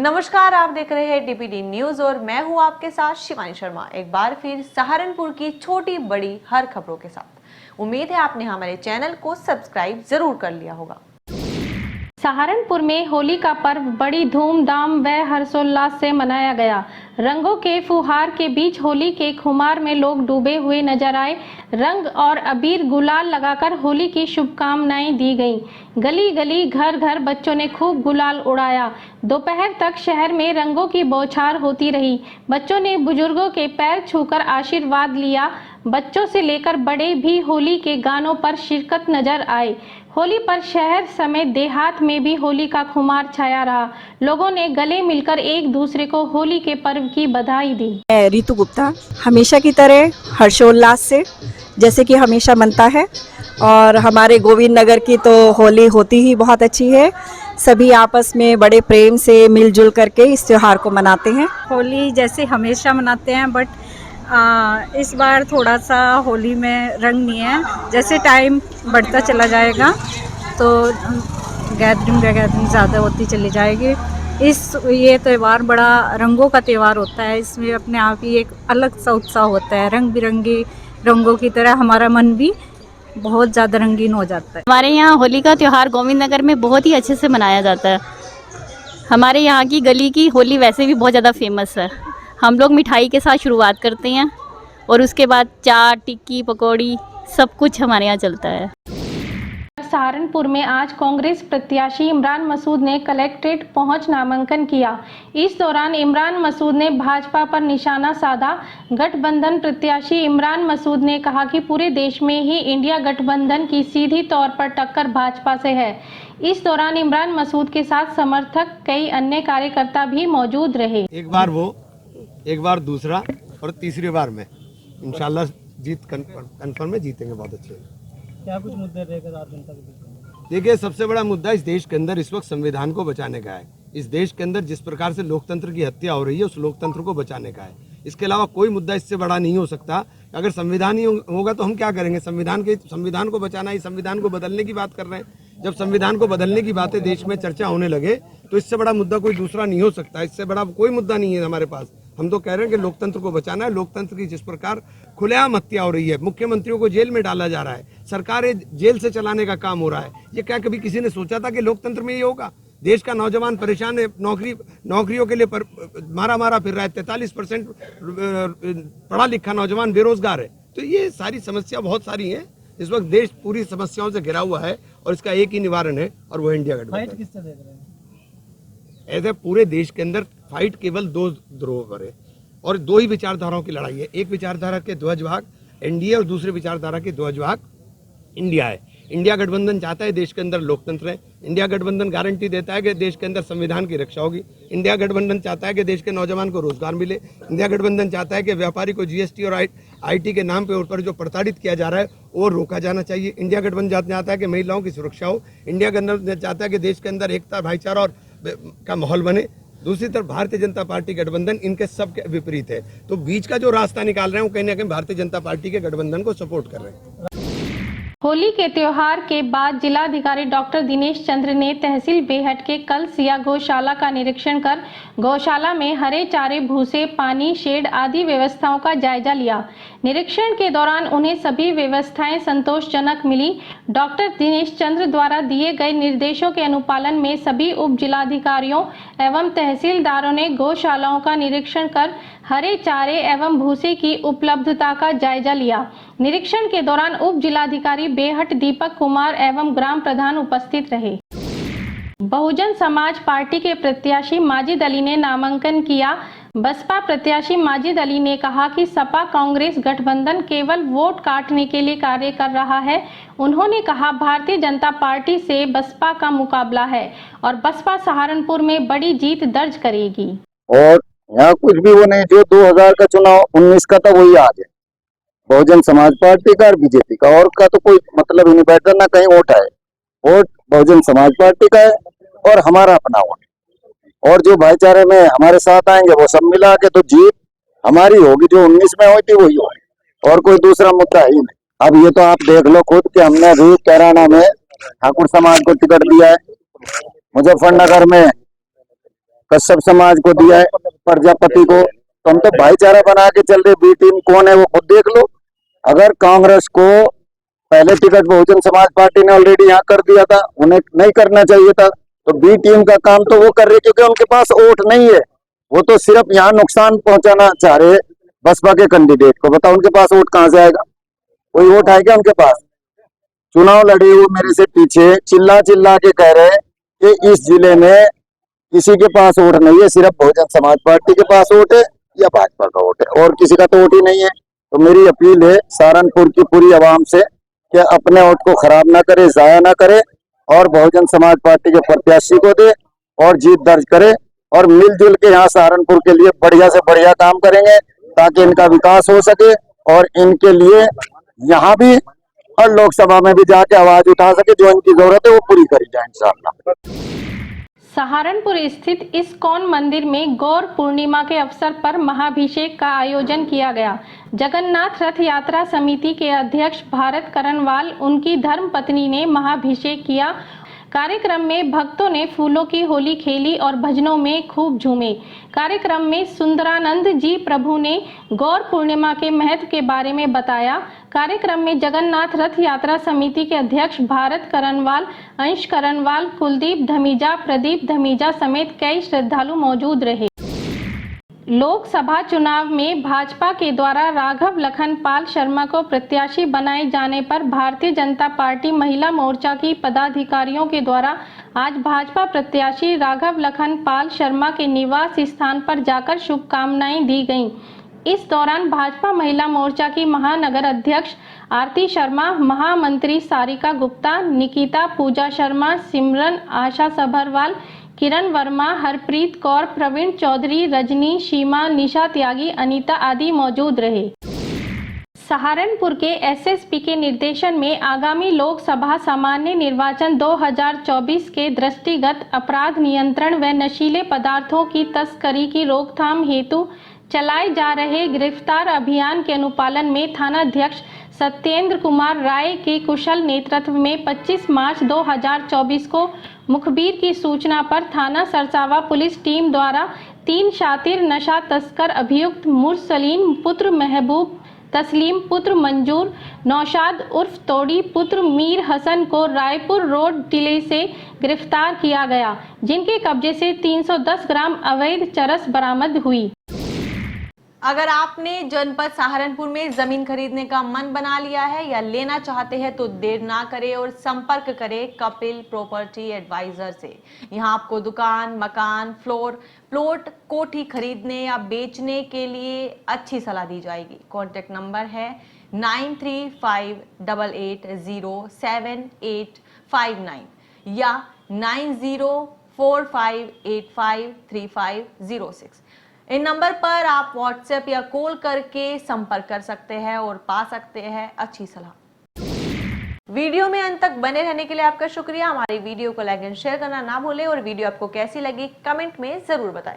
नमस्कार, आप देख रहे हैं डीपीडी न्यूज और मैं हूं आपके साथ शिवानी शर्मा। एक बार फिर सहारनपुर की छोटी बड़ी हर खबरों के साथ। उम्मीद है आपने हमारे चैनल को सब्सक्राइब जरूर कर लिया होगा। सहारनपुर में होली का पर्व बड़ी धूमधाम व हर्षोल्लास से मनाया गया। रंगों के फुहार के बीच होली के खुमार में लोग डूबे हुए नजर आए। रंग और अबीर गुलाल लगाकर होली की शुभकामनाएं दी गईं। गली गली घर घर बच्चों ने खूब गुलाल उड़ाया। दोपहर तक शहर में रंगों की बौछार होती रही। बच्चों ने बुजुर्गों के पैर छूकर आशीर्वाद लिया। बच्चों से लेकर बड़े भी होली के गानों पर शिरकत नजर आए। होली पर शहर समेत देहात में भी होली का खुमार छाया रहा। लोगों ने गले मिलकर एक दूसरे को होली के पर्व की बधाई दी। ऋतु गुप्ता हमेशा की तरह हर्षोल्लास से जैसे कि हमेशा मनता है, और हमारे गोविंद नगर की तो होली होती ही बहुत अच्छी है। सभी आपस में बड़े प्रेम से मिलजुल करके इस त्यौहार को मनाते हैं। होली जैसे हमेशा मनाते हैं, बट इस बार थोड़ा सा होली में रंग नहीं है। जैसे टाइम बढ़ता चला जाएगा तो गैदरिंग ज़्यादा होती चली जाएगी। ये त्यौहार बड़ा रंगों का त्यौहार होता है। इसमें अपने आप ही एक अलग सा उत्साह होता है। रंग बिरंगी रंगों की तरह हमारा मन भी बहुत ज़्यादा रंगीन हो जाता है। हमारे यहाँ होली का त्यौहार गोविंद नगर में बहुत ही अच्छे से मनाया जाता है। हमारे यहाँ की गली की होली वैसे भी बहुत ज़्यादा फेमस है। हम लोग मिठाई के साथ शुरुआत करते हैं और उसके बाद चाट, टिक्की, पकौड़ी सब कुछ हमारे यहाँ चलता है। सहारनपुर में आज कांग्रेस प्रत्याशी इमरान मसूद ने कलेक्ट्रेट पहुंच नामांकन किया। इस दौरान इमरान मसूद ने भाजपा पर निशाना साधा। गठबंधन प्रत्याशी इमरान मसूद ने कहा कि पूरे देश में ही इंडिया गठबंधन की सीधी तौर पर टक्कर भाजपा से है। इस दौरान इमरान मसूद के साथ समर्थक कई अन्य कार्यकर्ता भी मौजूद रहे। एक बार वो, एक बार दूसरा और तीसरी बार में इंशाल्लाह जीत कंफर्म है, जीतेंगे बहुत अच्छे। क्या कुछ मुद्दे रहेगा आप जनता के बीच? देखिए, सबसे बड़ा मुद्दा इस देश के अंदर इस वक्त संविधान को बचाने का है। इस देश के अंदर जिस प्रकार से लोकतंत्र की हत्या हो रही है, उस लोकतंत्र को बचाने का है। इसके अलावा कोई मुद्दा इससे बड़ा नहीं हो सकता। अगर संविधान ही होगा तो हम क्या करेंगे? संविधान को बचाना ही, संविधान को बदलने की बात कर रहे हैं। जब संविधान को बदलने की बातें देश में चर्चा होने लगे तो इससे बड़ा मुद्दा कोई दूसरा नहीं हो सकता। इससे बड़ा कोई मुद्दा नहीं है हमारे पास। हम तो कह रहे हैं कि लोकतंत्र को बचाना है। लोकतंत्र की जिस प्रकार खुलेआम हत्या हो रही है, मुख्यमंत्रियों को जेल में डाला जा रहा है, सरकारें जेल से चलाने का काम हो रहा है, ये क्या कभी किसी ने सोचा था कि लोकतंत्र में ये होगा? देश का नौजवान परेशान है, नौकरियों के लिए मारा फिर रहा है। 43% पढ़ा लिखा नौजवान बेरोजगार है। तो ये सारी समस्या बहुत सारी हैं। इस वक्त देश पूरी समस्याओं से घिरा हुआ है और इसका एक ही निवारण है, और वो इंडिया गठबंधन। फाइट किससे देख रहे हैं? ऐसे पूरे देश के अंदर फाइट केवल दो ध्रुवों पर है और दो ही विचारधाराओं की लड़ाई है। एक विचारधारा के ध्वजवाहक एनडीए और दूसरे विचारधारा के ध्वजवाहक इंडिया है। इंडिया गठबंधन चाहता है देश के अंदर लोकतंत्र है। इंडिया गठबंधन गारंटी देता है कि देश के अंदर संविधान की रक्षा होगी। इंडिया गठबंधन चाहता है कि देश के नौजवान को रोजगार मिले। इंडिया गठबंधन चाहता है कि व्यापारी को जीएसटी और आईटी के नाम पे ऊपर जो प्रताड़ित किया जा रहा है वो रोका जाना चाहिए। इंडिया गठबंधन चाहता है कि महिलाओं की सुरक्षा हो। इंडिया गठबंधन चाहता है कि देश के अंदर एकता, भाईचारा और का माहौल बने। दूसरी तरफ भारतीय जनता पार्टी गठबंधन इनके सब के विपरीत है। तो बीच का जो रास्ता निकाल रहे हैं वो कहीं ना कहीं भारतीय जनता पार्टी के गठबंधन को सपोर्ट कर रहे हैं। होली के त्योहार के बाद जिलाधिकारी डॉक्टर दिनेश चंद्र ने तहसील बेहट के कलसिया गौशाला का निरीक्षण कर गौशाला में हरे चारे, भूसे, पानी, शेड आदि व्यवस्थाओं का जायजा लिया। निरीक्षण के दौरान उन्हें सभी व्यवस्थाएं संतोषजनक मिली। डॉक्टर दिनेश चंद्र द्वारा दिए गए निर्देशों के अनुपालन में सभी उप जिलाधिकारियों एवं तहसीलदारों ने गौशालाओं का निरीक्षण कर हरे चारे एवं भूसे की उपलब्धता का जायजा लिया। निरीक्षण के दौरान उप जिलाधिकारी बेहट दीपक कुमार एवं ग्राम प्रधान उपस्थित रहे। बहुजन समाज पार्टी के प्रत्याशी माजिद अली ने नामांकन किया। बसपा प्रत्याशी माजिद अली ने कहा कि सपा कांग्रेस गठबंधन केवल वोट काटने के लिए कार्य कर रहा है। उन्होंने कहा, भारतीय जनता पार्टी से बसपा का मुकाबला है और बसपा सहारनपुर में बड़ी जीत दर्ज करेगी। और यहाँ कुछ भी वो नहीं, जो 2000 का चुनाव 19 का था वही आज है। बहुजन समाज पार्टी का और बीजेपी का, और का तो कोई मतलब ही नहीं बैठता, ना कहीं वोट है। वोट बहुजन समाज पार्टी का है और हमारा अपना वोट। और जो भाईचारे में हमारे साथ आएंगे वो सब मिला के तो जीत हमारी होगी। जो 19 में हुई थी वही होगी, और कोई दूसरा मुद्दा ही नहीं। अब ये तो आप देख लो खुद कि हमने भी कैराना में ठाकुर समाज को टिकट दिया है, मुजफ्फरनगर में कश्यप समाज को दिया है, प्रजापति को। तो हम तो भाईचारा बना के चल रहे। बी टीम कौन है वो खुद देख लो। अगर कांग्रेस को पहले टिकट बहुजन समाज पार्टी ने ऑलरेडी यहाँ कर दिया था, उन्हें नहीं करना चाहिए था। तो बी टीम का काम तो वो कर रही, क्योंकि उनके पास वोट नहीं है। वो तो सिर्फ यहाँ नुकसान पहुंचाना चाह रहे बसपा के कैंडिडेट को। बताओ उनके पास वोट कहाँ से आएगा? कोई वोट है क्या उनके पास? चुनाव लड़े वो मेरे से पीछे चिल्ला चिल्ला के कह रहे कि इस जिले में किसी के पास वोट नहीं है, सिर्फ बहुजन समाज पार्टी के पास वोट है या भाजपा का वोट है, और किसी का तो वोट ही नहीं है। तो मेरी अपील है सहारनपुर की पूरी आवाम से कि अपने वोट को खराब ना करे, जाया ना करे, और बहुजन समाज पार्टी के प्रत्याशी को दे और जीत दर्ज करे। और मिलजुल के यहाँ सहारनपुर के लिए बढ़िया से बढ़िया काम करेंगे, ताकि इनका विकास हो सके और इनके लिए यहाँ भी और लोकसभा में भी जाके आवाज उठा सके। जो इनकी जरूरत है वो पूरी करी जाए इंशाअल्लाह। सहारनपुर स्थित इस्कॉन मंदिर में गौर पूर्णिमा के अवसर पर महाभिषेक का आयोजन किया गया। जगन्नाथ रथ यात्रा समिति के अध्यक्ष भारत करनवाल, उनकी धर्मपत्नी ने महाभिषेक किया। कार्यक्रम में भक्तों ने फूलों की होली खेली और भजनों में खूब झूमे। कार्यक्रम में सुंदरानंद जी प्रभु ने गौर पूर्णिमा के महत्व के बारे में बताया। कार्यक्रम में जगन्नाथ रथ यात्रा समिति के अध्यक्ष भारत करनवाल, अंश करनवाल, कुलदीप धमीजा, प्रदीप धमीजा समेत कई श्रद्धालु मौजूद रहे। लोकसभा चुनाव में भाजपा के द्वारा राघव लखन पाल शर्मा को प्रत्याशी बनाए जाने पर भारतीय जनता पार्टी महिला मोर्चा की पदाधिकारियों के द्वारा आज भाजपा प्रत्याशी राघव लखन पाल शर्मा के निवास स्थान पर जाकर शुभकामनाएं दी गईं। इस दौरान भाजपा महिला मोर्चा की महानगर अध्यक्ष आरती शर्मा, महामंत्री सारिका गुप्ता, निकिता, पूजा शर्मा, सिमरन, आशा सभरवाल, किरण वर्मा, हरप्रीत कौर, प्रवीण चौधरी, रजनी, सीमा, निशा त्यागी, अनीता आदि मौजूद रहे। सहारनपुर के एसएसपी के निर्देशन में आगामी लोकसभा सामान्य निर्वाचन 2024 के दृष्टिगत अपराध नियंत्रण व नशीले पदार्थों की तस्करी की रोकथाम हेतु चलाए जा रहे गिरफ्तार अभियान के अनुपालन में थानाध्यक्ष सत्येंद्र कुमार राय के कुशल नेतृत्व में 25 मार्च 2024 को मुखबिर की सूचना पर थाना सरसावा पुलिस टीम द्वारा 3 शातिर नशा तस्कर अभियुक्त मुरसलीन पुत्र महबूब, तस्लीम पुत्र मंजूर, नौशाद उर्फ तोड़ी पुत्र मीर हसन को रायपुर रोड टिले से गिरफ्तार किया गया, जिनके कब्जे से 310 ग्राम अवैध चरस बरामद हुई। अगर आपने जनपद सहारनपुर में जमीन खरीदने का मन बना लिया है या लेना चाहते हैं तो देर ना करें और संपर्क करें कपिल प्रॉपर्टी एडवाइजर से। यहां आपको दुकान, मकान, प्लॉट, कोठी खरीदने या बेचने के लिए अच्छी सलाह दी जाएगी। कॉन्टैक्ट नंबर है 9358807859 या 9045853506। इन नंबर पर आप व्हाट्सएप या कॉल करके संपर्क कर सकते हैं और पा सकते हैं अच्छी सलाह। वीडियो में अंत तक बने रहने के लिए आपका शुक्रिया। हमारी वीडियो को लाइक एंड शेयर करना ना भूलें और वीडियो आपको कैसी लगी कमेंट में जरूर बताएं।